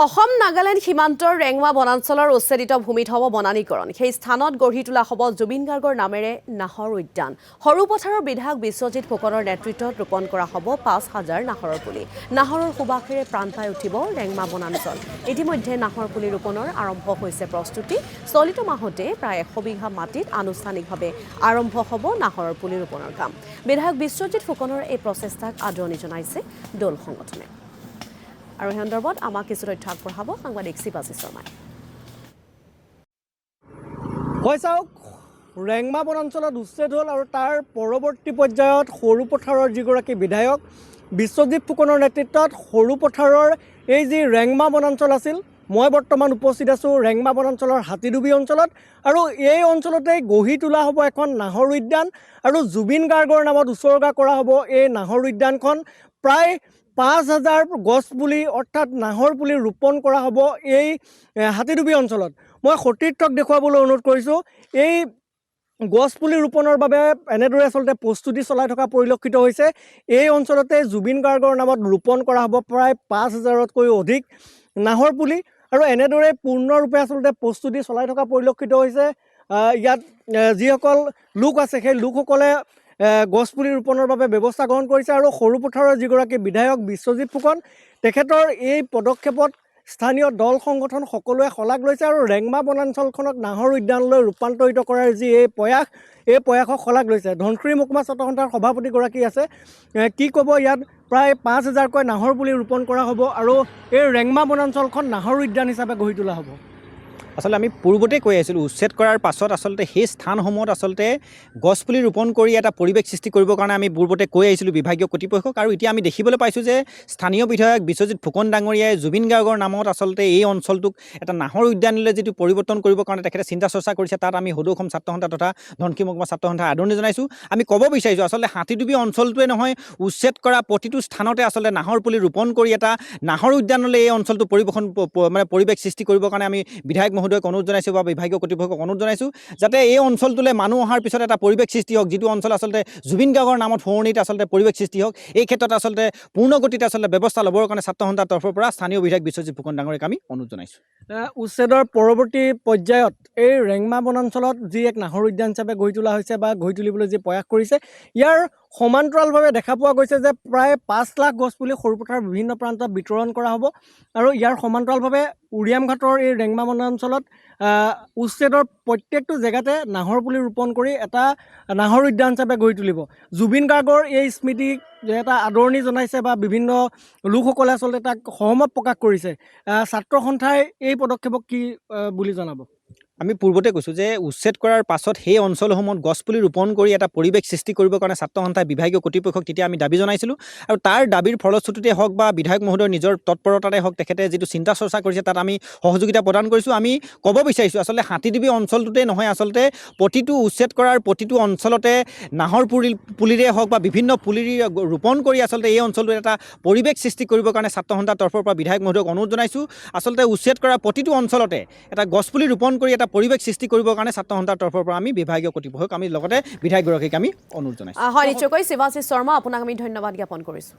অসম নাগালেণ্ড সীমান্তৰ ৰেংমা বনাঞ্চলৰ উচ্ছেদিত ভূমিত হ'ব বনানীকৰণ সেই স্থানত গঢ়ি তোলা হ'ব জুবিন গাৰ্গৰ নামেৰে নাহৰ উদ্যান সৰু পথাৰৰ বিধায়ক বিশ্বজিৎ ফুকনৰ নেতৃত্বত ৰোপণ কৰা হ'ব ৫,০০০ নাহৰৰ পুলি নাহৰৰ সুবাসেৰে প্ৰাণ পাই উঠিব ৰেংমা বনাঞ্চল ইতিমধ্যে নাহৰ পুলি ৰোপণৰ আৰম্ভ হৈছে প্ৰস্তুতি চলিত মাহতে প্ৰায় ১০০ বিঘা মাটিত আনুষ্ঠানিকভাৱে আৰম্ভ হ'ব নাহৰৰ পুলি ৰোপণৰ কাম বিধায়ক বিশ্বজিৎ ফুকনৰ এই প্ৰচেষ্টাক আদৰণি জনাইছে দল সংগঠনে আৰু এই সন্দৰ্ভত আমাক কিছু তথ্য আগবঢ়াব সাংবাদিক শিৱাজী শৰ্মাই চাওক ৰেংমা বনাঞ্চলত উচ্ছেদ হ'ল আৰু তাৰ পৰৱৰ্তী পৰ্যায়ত সৰু পথাৰৰ যিগৰাকী বিধায়ক বিশ্বজিৎ ফুকনৰ নেতৃত্বত সৰু পথাৰৰ এই যি ৰেংমা বনাঞ্চল আছিল মই বৰ্তমান উপস্থিত আছোঁ ৰেংমা বনাঞ্চলৰ হাতীডুবি অঞ্চলত আৰু এই অঞ্চলতে গঢ়ি তোলা হ'ব এখন নাহৰ উদ্যান আৰু জুবিন গাৰ্গৰ নামত উৎসৰ্গা কৰা হ'ব এই নাহৰ উদ্যানখন প্ৰায় ৫,০০০ গছ পুলি অৰ্থাৎ নাহৰ পুলি ৰোপণ কৰা হ'ব এই হাতীডুবি অঞ্চলত মই সতীৰ্থক দেখুৱাবলৈ অনুৰোধ কৰিছোঁ এই গছ পুলি ৰোপণৰ বাবে এনেদৰে আচলতে প্ৰস্তুতি চলাই থকা পৰিলক্ষিত হৈছে এই অঞ্চলতে জুবিন গাৰ্গৰ নামত ৰোপণ কৰা হ'ব প্ৰায় ৫,০০০তকৈ অধিক নাহৰ পুলি আৰু এনেদৰে পূৰ্ণৰূপে আচলতে প্ৰস্তুতি চলাই থকা পৰিলক্ষিত হৈছে ইয়াত যিসকল লোক আছে সেই লোকসকলে গছ পুলি ৰোপণৰ বাবে ব্যৱস্থা গ্ৰহণ কৰিছে আৰু সৰু পথাৰৰ যিগৰাকী বিধায়ক বিশ্বজিৎ ফুকন তেখেতৰ এই পদক্ষেপত স্থানীয় দল সংগঠন সকলোৱে শলাগ লৈছে আৰু ৰেংমা বনাঞ্চলখনক নাহৰ উদ্যানলৈ ৰূপান্তৰিত কৰাৰ যি এই প্ৰয়াসক শলাগ লৈছে ধনশিৰি মহকুমা ছাত্ৰ সন্থাৰ সভাপতিগৰাকী আছে কি ক'ব ইয়াত প্ৰায় ৫,০০০কৈ নাহৰ পুলি ৰোপণ কৰা হ'ব আৰু এই ৰেংমা বনাঞ্চলখন নাহৰ উদ্যান হিচাপে গঢ়ি তোলা হ'ব আচলতে আমি পূৰ্বতে কৈ আছিলোঁ উচ্ছেদ কৰাৰ পাছত আচলতে সেই স্থানসমূহত আচলতে গছপুলি ৰোপণ কৰি এটা পৰিৱেশ সৃষ্টি কৰিবৰ কাৰণে আমি পূৰ্বতে কৈ আহিছিলোঁ বিভাগীয় কৰ্তৃপক্ষক আৰু এতিয়া আমি দেখিবলৈ পাইছোঁ যে স্থানীয় বিধায়ক বিশ্বজিৎ ফুকন ডাঙৰীয়াই জুবিন গাৰ্গৰ নামত আচলতে এই অঞ্চলটোক এটা নাহৰ উদ্যানলৈ যিটো পৰিৱৰ্তন কৰিবৰ কাৰণে তেখেতে চিন্তা চৰ্চা কৰিছে তাত আমি সদৌ অসম ছাত্ৰ সন্থা তথা ধনশিৰি মহকুমা ছাত্ৰ সন্থাৰ আদৰণি জনাইছোঁ আমি ক'ব বিচাৰিছোঁ আচলতে হাতীডুবি অঞ্চলটোৱে নহয় উচ্ছেদ কৰা প্ৰতিটো স্থানতে আচলতে নাহৰ পুলি ৰোপণ কৰি এটা নাহৰ উদ্যানলৈ এই অঞ্চলটো পৰিৱেশ সৃষ্টি কৰিবৰ কাৰণে আমি বিধায়ক মহোদয়ক অনুৰোধ জনাইছোঁ বা বিভাগীয় কৰ্তৃপক্ষক অনুৰোধ জনাইছোঁ যাতে এই অঞ্চলটোলৈ মানুহ অহাৰ পিছত এটা পৰিৱেশ সৃষ্টি হওক যিটো অঞ্চল আচলতে জুবিন গাৰ্গৰ নামত শুৱনিত আচলতে পৰিৱেশ সৃষ্টি হওক এই ক্ষেত্ৰত আচলতে পূৰ্ণগতিত আচলতে ব্যৱস্থা ল'বৰ কাৰণে ছাত্ৰ সন্থাৰ তৰফৰ পৰা স্থানীয় বিধায়ক বিশ্বজিৎ ফুকন ডাঙৰীয়াক আমি অনুৰোধ জনাইছোঁ উচ্ছেদৰ পৰৱৰ্তী পৰ্যায়ত এই ৰেংমা বনাঞ্চলত যি এক নাহৰ উদ্যান হিচাপে গঢ়ি তোলা হৈছে বা গঢ়ি তুলিবলৈ যি প্ৰয়াস কৰিছে ইয়াৰ সমান্তৰালভাৱে দেখা পোৱা গৈছে যে প্ৰায় ৫ লাখ গছপুলি সৰু পথাৰৰ বিভিন্ন প্ৰান্তত বিতৰণ কৰা হ'ব আৰু ইয়াৰ সমান্তৰালভাৱে উৰিয়াম ঘাটৰ এই ৰেংমা বনাঞ্চলত উচ্ছেদৰ প্ৰত্যেকটো জেগাতে নাহৰ পুলি ৰোপণ কৰি এটা নাহৰ উদ্যান হিচাপে গঢ়ি তুলিব জুবিন গাৰ্গৰ এই স্মৃতিক এটা আদৰণি জনাইছে বা বিভিন্ন লোকসকলে আচলতে তাক সহমত প্ৰকাশ কৰিছে ছাত্ৰ সন্থাই এই পদক্ষেপক কি বুলি জনাব আমি পূৰ্বতে কৈছোঁ যে উচ্ছেদ কৰাৰ পাছত সেই অঞ্চলসমূহত গছপুলি ৰোপণ কৰি এটা পৰিৱেশ সৃষ্টি কৰিবৰ কাৰণে ছাত্ৰ সন্থাই বিভাগীয় কৰ্তৃপক্ষক তেতিয়া আমি দাবী জনাইছিলোঁ আৰু তাৰ দাবীৰ ফলশ্ৰুতিতে হওক বা বিধায়ক মহোদয়ৰ নিজৰ তৎপৰতাতে হওক তেখেতে যিটো চিন্তা চৰ্চা কৰিছে তাত আমি সহযোগিতা প্ৰদান কৰিছোঁ আমি ক'ব বিচাৰিছোঁ আচলতে হাতীডুবি অঞ্চলটোতে নহয় আচলতে প্ৰতিটো উচ্ছেদ কৰাৰ প্ৰতিটো অঞ্চলতে নাহৰ পুলিৰে হওক বা বিভিন্ন পুলি ৰোপণ কৰি আচলতে এই অঞ্চলটোত এটা পৰিৱেশ সৃষ্টি কৰিবৰ কাৰণে ছাত্ৰ সন্থাৰ তৰফৰ পৰা বিধায়ক মহোদয়ক অনুৰোধ জনাইছোঁ আচলতে উচ্ছেদ কৰা প্ৰতিটো অঞ্চলতে এটা গছপুলি ৰোপণ কৰি এটা পৰিৱেশ সৃষ্টি কৰিবৰ কাৰণে ছাত্ৰ সন্থাৰ তৰফৰ পৰা আমি বিভাগীয় কৰ্তৃপক্ষক আমি লগতে বিধায়কগৰাকীক আমি অনুৰোধ জনাইছোঁ হয় নিশ্চয়কৈ শিৱাজী শৰ্মা আপোনাক আমি ধন্যবাদ জ্ঞাপন কৰিছোঁ